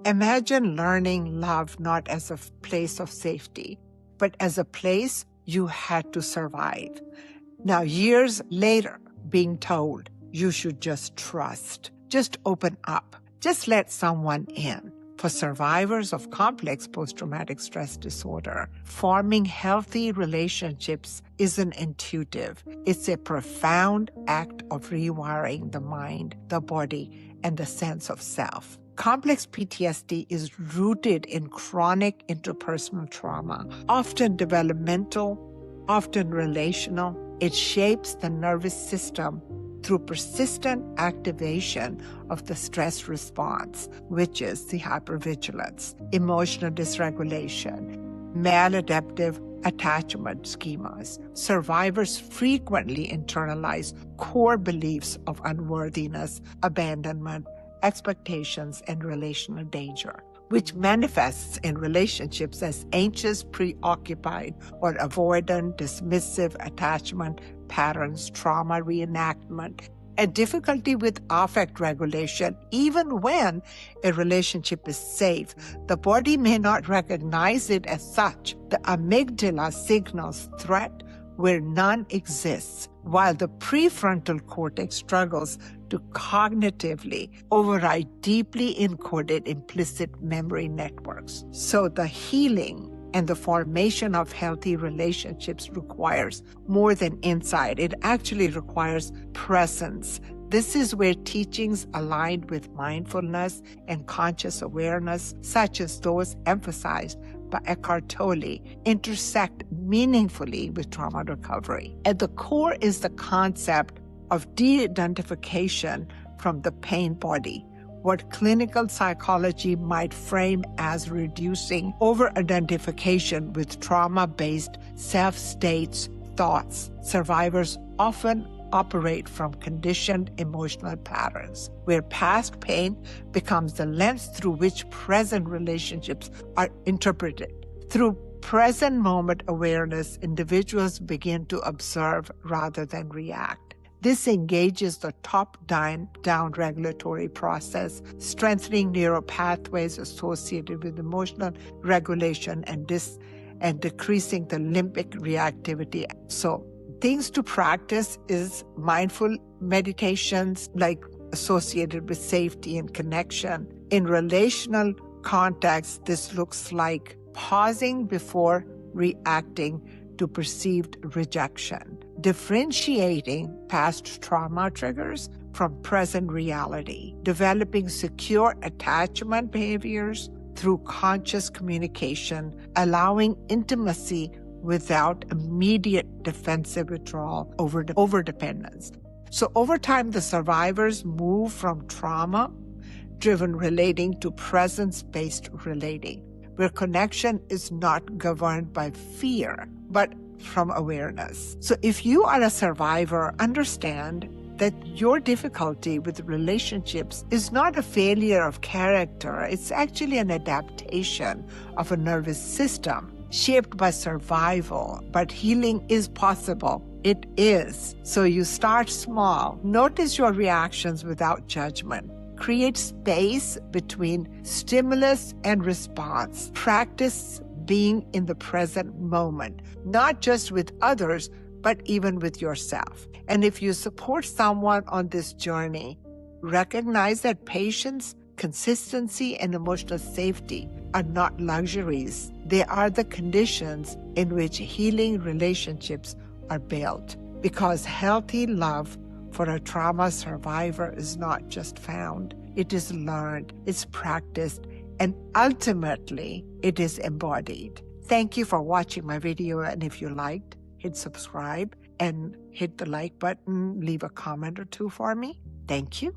Imagine learning love not as a place of safety, but as a place you had to survive. Now, years later, being told you should just trust, just open up, just let someone in. For survivors of complex post-traumatic stress disorder, forming healthy relationships isn't intuitive. It's a profound act of rewiring the mind, the body, and the sense of self. Complex PTSD is rooted in chronic interpersonal trauma, often developmental, often relational. It shapes the nervous system through persistent activation of the stress response, which is the hypervigilance, emotional dysregulation, maladaptive attachment schemas. Survivors frequently internalize core beliefs of unworthiness, abandonment, expectations, and relational danger, which manifests in relationships as anxious, preoccupied, or avoidant, dismissive attachment patterns, trauma reenactment, and difficulty with affect regulation. Even when a relationship is safe, the body may not recognize it as such. The amygdala signals threat where none exists, while the prefrontal cortex struggles to cognitively override deeply encoded implicit memory networks. So the healing and the formation of healthy relationships requires more than insight. It actually requires presence. This is where teachings aligned with mindfulness and conscious awareness, such as those emphasized by Eckhart Tolle, intersect meaningfully with trauma recovery. At the core is the concept of de-identification from the pain body, what clinical psychology might frame as reducing over-identification with trauma-based self-states, thoughts. Survivors often operate from conditioned emotional patterns, where past pain becomes the lens through which present relationships are interpreted. Through present moment awareness, individuals begin to observe rather than react. This engages the top-down regulatory process, strengthening neural pathways associated with emotional regulation and decreasing the limbic reactivity. So things to practice is mindful meditations like associated with safety and connection. In relational context, this looks like pausing before reacting to perceived rejection, differentiating past trauma triggers from present reality, developing secure attachment behaviors through conscious communication, allowing intimacy without immediate defensive withdrawal over dependence. So over time, the survivors move from trauma-driven relating to presence-based relating, where connection is not governed by fear, but from awareness. So if you are a survivor, understand that your difficulty with relationships is not a failure of character. It's actually an adaptation of a nervous system shaped by survival, but healing is possible. It is. So you start small. Notice your reactions without judgment. Create space between stimulus and response. Practice being in the present moment, not just with others, but even with yourself. And if you support someone on this journey, recognize that patience, consistency, and emotional safety are not luxuries. They are the conditions in which healing relationships are built. Because healthy love for a trauma survivor is not just found, it is learned, it's practiced, and ultimately, it is embodied. Thank you for watching my video, and if you liked, hit subscribe and hit the like button, leave a comment or two for me. Thank you.